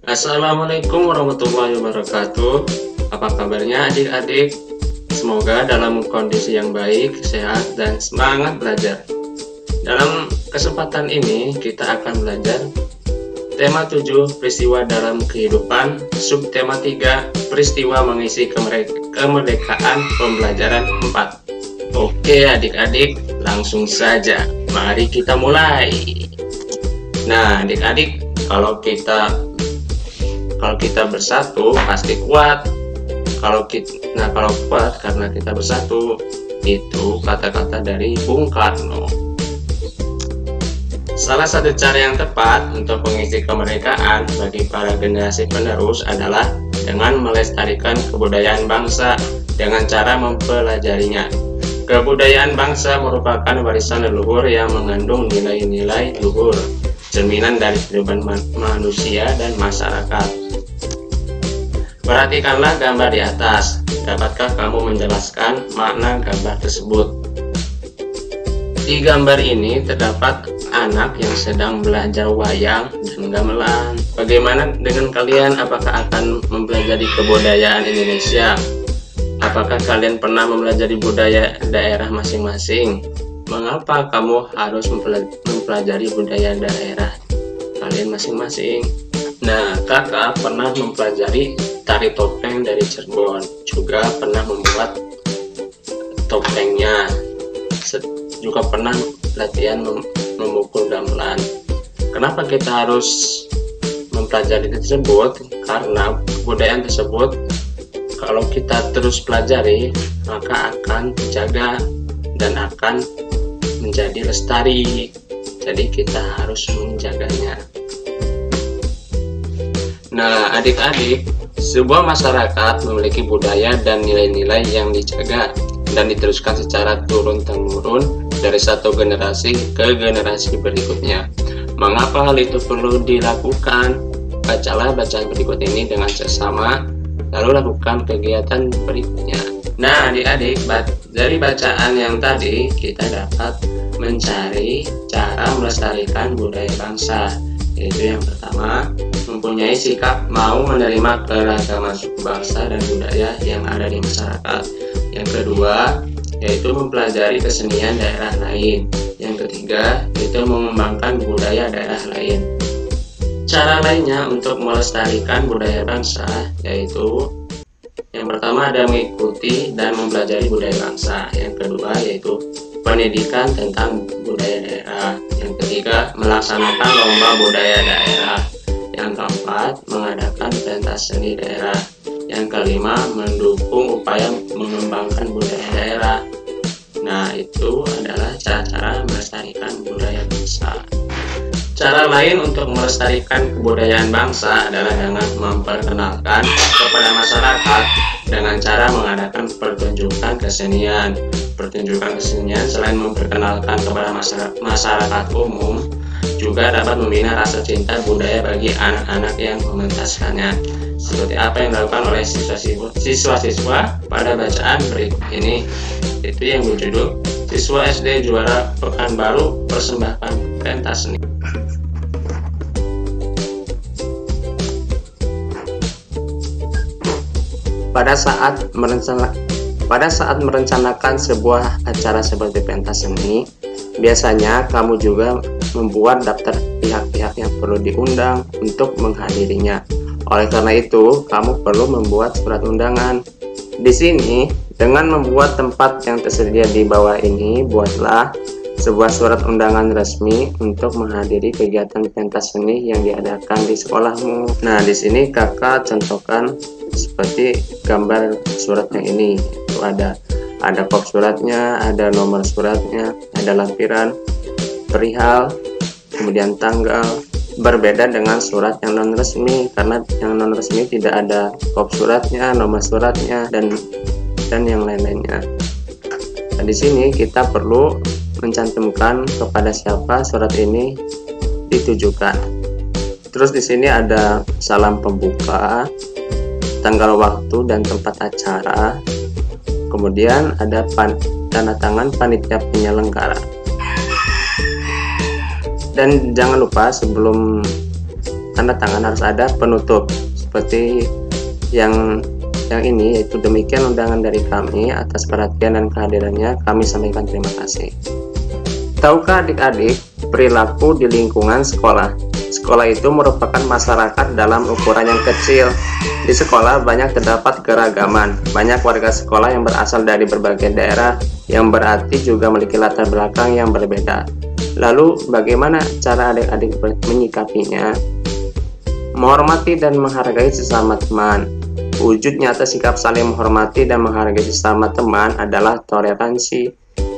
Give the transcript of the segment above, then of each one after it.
Assalamualaikum warahmatullahi wabarakatuh. Apa kabarnya adik-adik? Semoga dalam kondisi yang baik, sehat, dan semangat belajar. Dalam kesempatan ini kita akan belajar tema 7 peristiwa dalam kehidupan, subtema 3 peristiwa mengisi kemerdekaan pembelajaran 4. Oke adik-adik, langsung saja mari kita mulai. Nah adik-adik, kalau kita bersatu pasti kuat. Kalau kuat karena kita bersatu, itu kata-kata dari Bung Karno. Salah satu cara yang tepat untuk mengisi kemerdekaan bagi para generasi penerus adalah dengan melestarikan kebudayaan bangsa dengan cara mempelajarinya. Kebudayaan bangsa merupakan warisan leluhur yang mengandung nilai-nilai luhur, cerminan dari kehidupan manusia dan masyarakat. Perhatikanlah gambar di atas. Dapatkah kamu menjelaskan makna gambar tersebut? Di gambar ini terdapat anak yang sedang belajar wayang dan gamelan. Bagaimana dengan kalian? Apakah akan mempelajari kebudayaan Indonesia? Apakah kalian pernah mempelajari budaya daerah masing-masing? Mengapa kamu harus mempelajari budaya daerah kalian masing-masing? Nah, kakak pernah mempelajari tari topeng dari Cirebon, juga pernah membuat topengnya, juga pernah latihan memukul gamelan. Kenapa kita harus mempelajari tersebut? Karena kebudayaan tersebut kalau kita terus pelajari, maka akan terjaga dan akan menjadi lestari. Jadi kita harus menjaganya. Nah, adik-adik, sebuah masyarakat memiliki budaya dan nilai-nilai yang dijaga dan diteruskan secara turun-temurun dari satu generasi ke generasi berikutnya. Mengapa hal itu perlu dilakukan? Bacalah bacaan berikut ini dengan seksama, lalu lakukan kegiatan berikutnya. Nah, adik-adik, dari bacaan yang tadi kita dapat mencari cara melestarikan budaya bangsa. Yaitu yang pertama, mempunyai sikap mau menerima keragaman suku bangsa dan budaya yang ada di masyarakat. Yang kedua, yaitu mempelajari kesenian daerah lain. Yang ketiga, yaitu mengembangkan budaya daerah lain. Cara lainnya untuk melestarikan budaya bangsa yaitu yang pertama ada mengikuti dan mempelajari budaya bangsa. Yang kedua yaitu pendidikan tentang budaya daerah. Yang ketiga, melaksanakan lomba budaya daerah. Yang keempat, mengadakan pentas seni daerah. Yang kelima, mendukung upaya mengembangkan budaya daerah. Nah, itu adalah cara-cara melestarikan budaya bangsa. Cara lain untuk melestarikan kebudayaan bangsa adalah dengan memperkenalkan kepada masyarakat dengan cara mengadakan pertunjukan kesenian. Pertunjukan kesenian selain memperkenalkan kepada masyarakat umum, juga dapat membina rasa cinta budaya bagi anak-anak yang mementaskannya. Seperti apa yang dilakukan oleh siswa-siswa pada bacaan berikut ini, itu yang berjudul Siswa SD Juara Pekanbaru persembahkan pentas seni. Pada saat merencanakan sebuah acara seperti pentas seni, biasanya kamu juga membuat daftar pihak-pihak yang perlu diundang untuk menghadirinya. Oleh karena itu, kamu perlu membuat surat undangan. Di sini, dengan membuat tempat yang tersedia di bawah ini, buatlah sebuah surat undangan resmi untuk menghadiri kegiatan pentas seni yang diadakan di sekolahmu. Nah, di sini kakak contohkan seperti gambar suratnya ini. Itu ada kop suratnya, ada nomor suratnya, ada lampiran, perihal, kemudian tanggal. Berbeda dengan surat yang non resmi, karena yang non resmi tidak ada kop suratnya, nomor suratnya, dan yang lain-lainnya. Nah, di sini kita perlu mencantumkan kepada siapa surat ini ditujukan. Terus di sini ada salam pembuka, tanggal, waktu, dan tempat acara. Kemudian ada tanda tangan panitia penyelenggara. Dan jangan lupa sebelum tanda tangan harus ada penutup seperti yang ini, yaitu demikian undangan dari kami. Atas perhatian dan kehadirannya kami sampaikan terima kasih. Tahukah adik-adik perilaku di lingkungan sekolah? Sekolah itu merupakan masyarakat dalam ukuran yang kecil. Di sekolah banyak terdapat keragaman, banyak warga sekolah yang berasal dari berbagai daerah, yang berarti juga memiliki latar belakang yang berbeda. Lalu bagaimana cara adik-adik menyikapinya? Menghormati dan menghargai sesama teman. Wujud nyata sikap saling menghormati dan menghargai sesama teman adalah toleransi.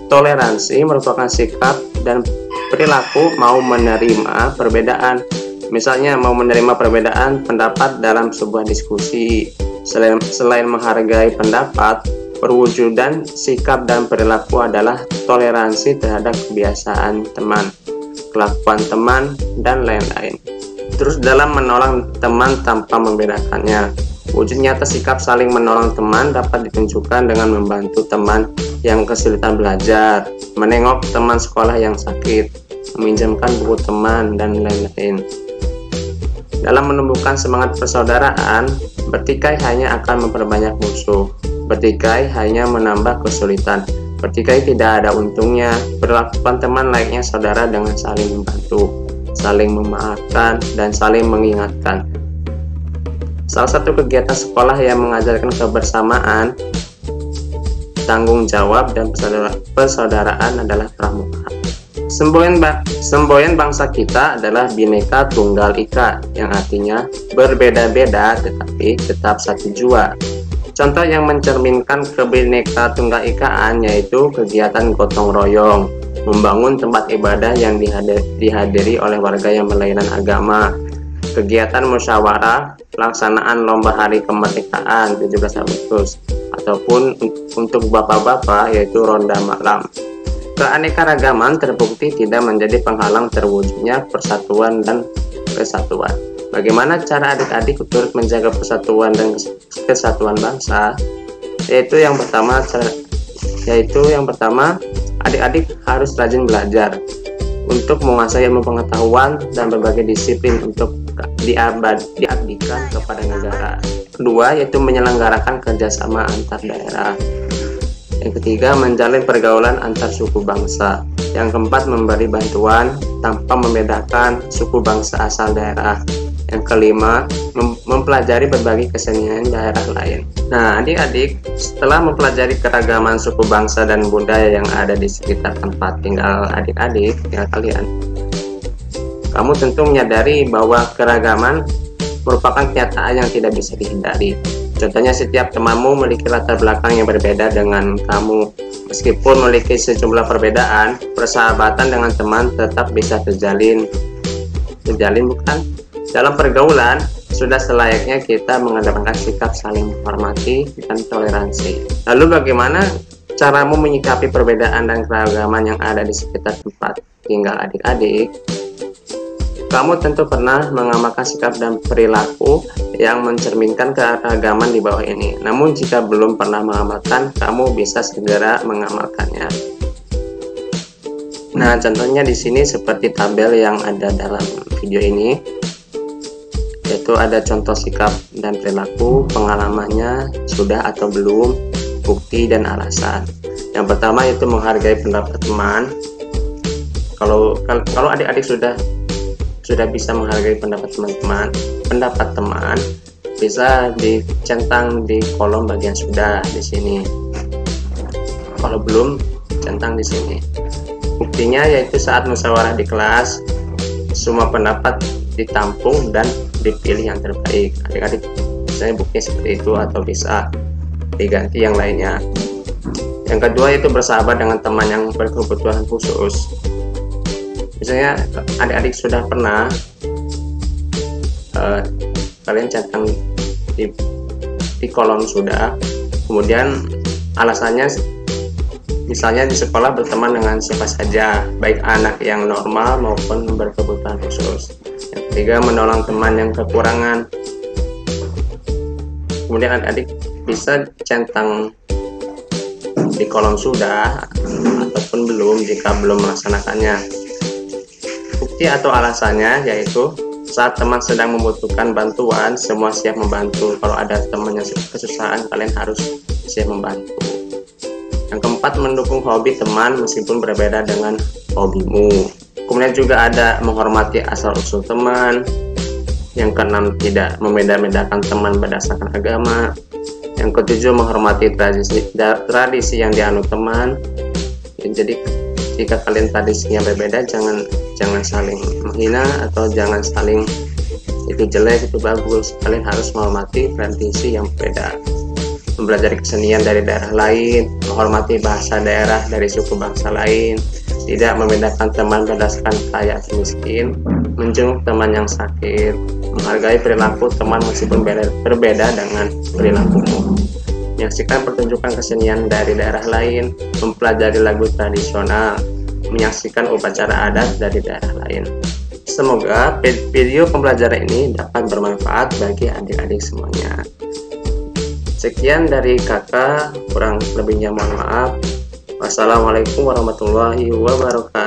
Toleransi merupakan sikap dan perilaku mau menerima perbedaan. Misalnya mau menerima perbedaan pendapat dalam sebuah diskusi. Selain menghargai pendapat, perwujudan sikap dan perilaku adalah toleransi terhadap kebiasaan teman, kelakuan teman, dan lain-lain. Terus dalam menolong teman tanpa membedakannya. Wujud nyata sikap saling menolong teman dapat ditunjukkan dengan membantu teman yang kesulitan belajar, menengok teman sekolah yang sakit, meminjamkan buku teman, dan lain-lain. Dalam menumbuhkan semangat persaudaraan, bertikai hanya akan memperbanyak musuh. Bertikai hanya menambah kesulitan. Bertikai tidak ada untungnya. Perlakukan teman layaknya saudara dengan saling membantu, saling memaafkan, dan saling mengingatkan. Salah satu kegiatan sekolah yang mengajarkan kebersamaan, tanggung jawab, dan persaudaraan adalah pramuka. Semboyan bangsa kita adalah Bhinneka Tunggal Ika, yang artinya berbeda-beda tetapi tetap satu jua. Contoh yang mencerminkan Kebhinneka Tunggal Ikaan yaitu kegiatan gotong royong, membangun tempat ibadah yang dihadiri oleh warga yang berlainan agama, kegiatan musyawarah, pelaksanaan lomba hari kemerdekaan 17 Agustus, ataupun untuk bapak-bapak yaitu ronda malam. Keanekaragaman terbukti tidak menjadi penghalang terwujudnya persatuan dan kesatuan. Bagaimana cara adik-adik turut menjaga persatuan dan kesatuan bangsa? Yaitu yang pertama, adik-adik harus rajin belajar untuk menguasai ilmu pengetahuan dan berbagai disiplin untuk diabdikan kepada negara. Kedua, yaitu menyelenggarakan kerjasama antar daerah. Yang ketiga, menjalin pergaulan antar suku bangsa. Yang keempat, memberi bantuan tanpa membedakan suku bangsa asal daerah. Yang kelima, mempelajari berbagai kesenian daerah lain. Nah, adik-adik, setelah mempelajari keragaman suku bangsa dan budaya yang ada di sekitar tempat tinggal adik-adik, tinggal kalian, kamu tentu menyadari bahwa keragaman merupakan kenyataan yang tidak bisa dihindari. Contohnya, setiap temanmu memiliki latar belakang yang berbeda dengan kamu. Meskipun memiliki sejumlah perbedaan, persahabatan dengan teman tetap bisa terjalin. Bukan? Dalam pergaulan, sudah selayaknya kita mengedepankan sikap saling menghormati dan toleransi. Lalu bagaimana caramu menyikapi perbedaan dan keragaman yang ada di sekitar tempat tinggal adik-adik? Kamu tentu pernah mengamalkan sikap dan perilaku yang mencerminkan keragaman di bawah ini. Namun jika belum pernah mengamalkan, kamu bisa segera mengamalkannya. Nah, contohnya di sini seperti tabel yang ada dalam video ini, yaitu ada contoh sikap dan perilaku, pengalamannya, sudah atau belum, bukti dan alasan. Yang pertama yaitu menghargai pendapat teman. Kalau adik-adik sudah bisa menghargai pendapat teman bisa dicentang di kolom bagian sudah di sini. Kalau belum, centang di sini. Buktinya yaitu saat musyawarah di kelas, semua pendapat ditampung dan dipilih yang terbaik. Adik-adik misalnya buktinya seperti itu, atau bisa diganti yang lainnya. Yang kedua yaitu bersahabat dengan teman yang berkebutuhan khusus. Misalnya adik-adik sudah pernah kalian centang di kolom sudah, kemudian alasannya misalnya di sekolah berteman dengan siapa saja, baik anak yang normal maupun berkebutuhan khusus. Yang ketiga, menolong teman yang kekurangan. Kemudian adik-adik bisa centang di kolom sudah ataupun belum jika belum melaksanakannya. Bukti atau alasannya yaitu Saat teman sedang membutuhkan bantuan, semua siap membantu. Kalau ada teman yang kesusahan, kalian harus siap membantu. Yang keempat, mendukung hobi teman meskipun berbeda dengan hobimu. Kemudian juga ada menghormati asal-usul teman. Yang keenam, tidak membeda-bedakan teman berdasarkan agama. Yang ketujuh, menghormati tradisi yang dianut teman. Jadi jika kalian tradisinya berbeda, jangan saling menghina atau jangan saling itu jelek itu bagus. Kalian harus menghormati tradisi yang berbeda. Mempelajari kesenian dari daerah lain, menghormati bahasa daerah dari suku bangsa lain, tidak membedakan teman berdasarkan kaya atau miskin, menjenguk teman yang sakit, menghargai perilaku teman meskipun berbeda dengan perilakumu, menyaksikan pertunjukan kesenian dari daerah lain, mempelajari lagu tradisional, menyaksikan upacara adat dari daerah lain. Semoga video pembelajaran ini dapat bermanfaat bagi adik-adik semuanya. Sekian dari kakak, kurang lebihnya mohon maaf. Wassalamualaikum warahmatullahi wabarakatuh.